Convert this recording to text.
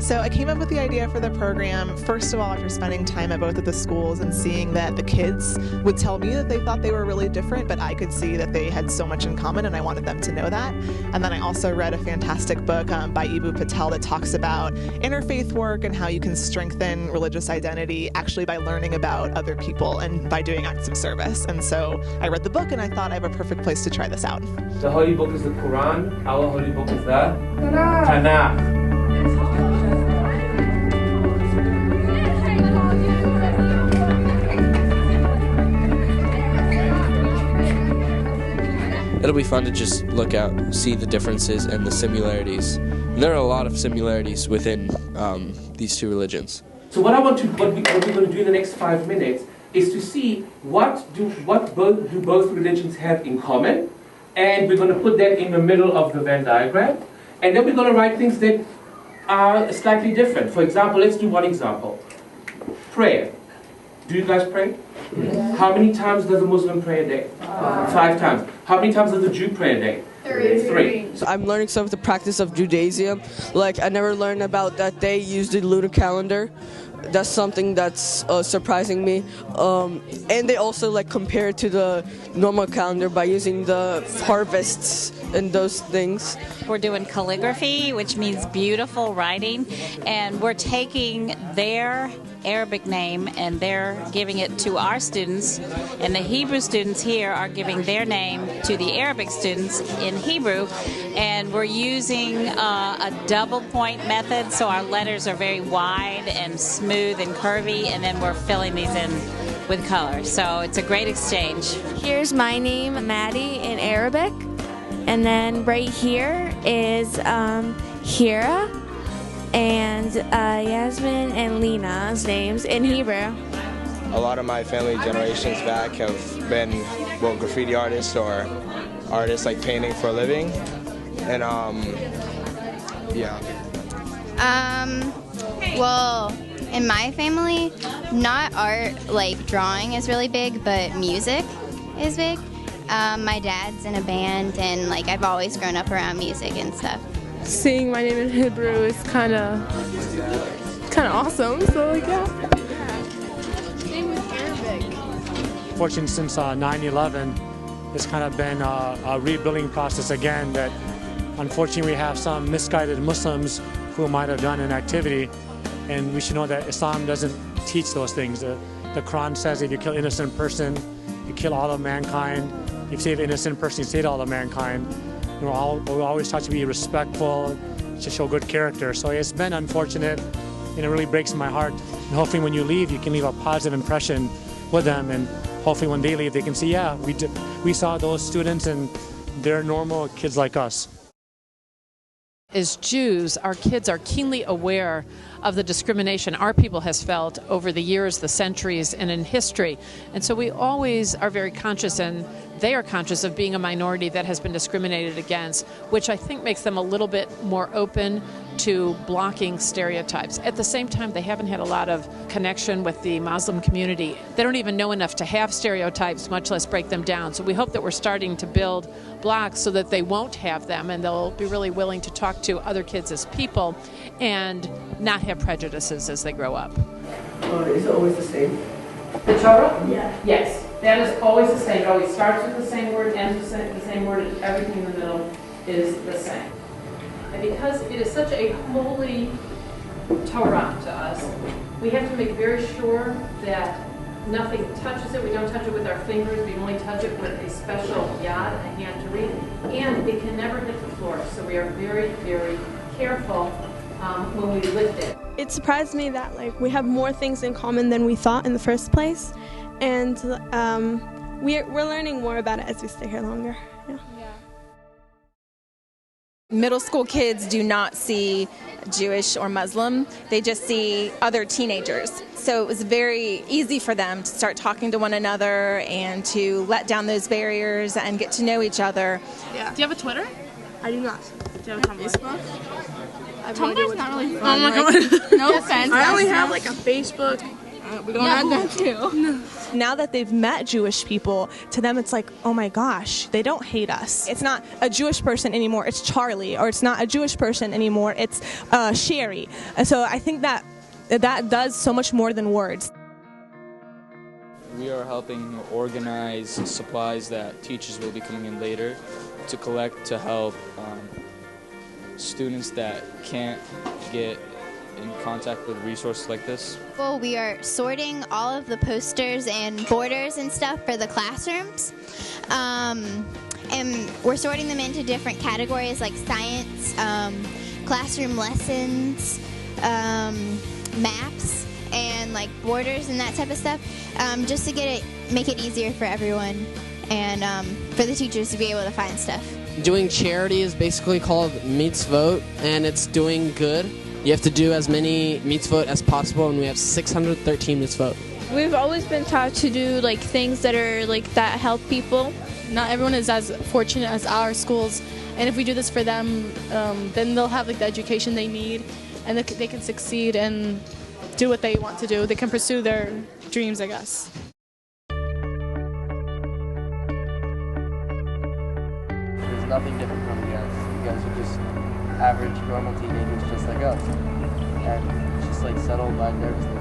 So I came up with the idea for the program, first of all, after spending time at both of the schools and seeing that the kids would tell me that they thought they were really different, but I could see that they had so much in common and I wanted them to know that. And then I also read a fantastic book by Ibu Patel that talks about interfaith work and how you can strengthen religious identity actually by learning about other people and by doing acts of service. And so I read the book and I thought I have a perfect place to try this out. The holy book is the Quran, our holy book is the Tanakh. It'll be fun to just look out, see the differences and the similarities. And there are a lot of similarities within these two religions. So what we're going to do in the next 5 minutes is to see what both religions have in common, and we're going to put that in the middle of the Venn diagram, and then we're going to write things that are slightly different. For example, let's do one example. Prayer. Do you guys pray? Yeah. How many times does a Muslim pray a day? 5 times. How many times does a Jew pray a day? 3. So I'm learning some of the practice of Judaism. Like, I never learned about that they use the lunar calendar. That's something that's surprising me. And they also like compare it to the normal calendar by using the harvests and those things. We're doing calligraphy, which means beautiful writing, and we're taking their Arabic name and they're giving it to our students, and the Hebrew students here are giving their name to the Arabic students in Hebrew, and we're using a double point method, so our letters are very wide and smooth and curvy, and then we're filling these in with color. So it's a great exchange. Here's my name, Maddie, in Arabic, and then right here is Hira, and Yasmin and Lena's names in Hebrew. A lot of my family generations back have been, well, graffiti artists or artists like painting for a living, and yeah. Well, in my family, not art like drawing is really big, but music is big. My dad's in a band, and like I've always grown up around music and stuff. Seeing my name in Hebrew is kind of awesome. So like yeah. Same with Arabic. Fortunately, since 9/11, it's kind of been a rebuilding process again. That unfortunately we have some misguided Muslims who might have done an activity, and we should know that Islam doesn't teach those things. The Quran says if you kill an innocent person, you kill all of mankind. If you save an innocent person, you save all of mankind. We're always taught to be respectful, to show good character. So it's been unfortunate, and it really breaks my heart. And hopefully when you leave, you can leave a positive impression with them, and hopefully when they leave, they can see, yeah, we saw those students and they're normal kids like us. As Jews, our kids are keenly aware of the discrimination our people has felt over the years, the centuries, and in history. And so we always are very conscious, and they are conscious of being a minority that has been discriminated against, which I think makes them a little bit more open to blocking stereotypes. At the same time, they haven't had a lot of connection with the Muslim community. They don't even know enough to have stereotypes, much less break them down. So we hope that we're starting to build blocks so that they won't have them, and they'll be really willing to talk to other kids as people and not have prejudices as they grow up. Is it always the same? The Torah? Yeah. Yes. That is always the same. It always starts with the same word, ends with the same word, and everything in the middle is the same. And because it is such a holy Torah to us, we have to make very sure that nothing touches it. We don't touch it with our fingers. We only touch it with a special yad, a hand to read. And it can never hit the floor. So we are very, very careful when we lift it. It surprised me that like we have more things in common than we thought in the first place, and we're learning more about it as we stay here longer. Yeah. Middle school kids do not see Jewish or Muslim. They just see other teenagers. So it was very easy for them to start talking to one another and to let down those barriers and get to know each other. Yeah. Do you have a Twitter? I do not. Do you have a Facebook? Tumblr's not really fun. Oh my god. No offense. I only have like a Facebook We're gonna add that too. Now that they've met Jewish people, to them it's like, oh my gosh, they don't hate us. It's not a Jewish person anymore, it's Charlie. Or it's not a Jewish person anymore, it's Sherry. And so I think that does so much more than words. We are helping organize supplies that teachers will be coming in later to collect to help students that can't get in contact with resources like this. Well, we are sorting all of the posters and borders and stuff for the classrooms. And we're sorting them into different categories like science, classroom lessons, maps, and like borders and that type of stuff, just to make it easier for everyone and for the teachers to be able to find stuff. Doing charity is basically called mitzvot, and it's doing good. You have to do as many mitzvot as possible, and we have 613 mitzvot. We've always been taught to do like things that are like that help people. Not everyone is as fortunate as our schools, and if we do this for them, then they'll have like the education they need, and they can succeed and do what they want to do. They can pursue their dreams, I guess. There's nothing different from you guys. You guys are just average, normal teenagers just like us. And just like settled by nervousness.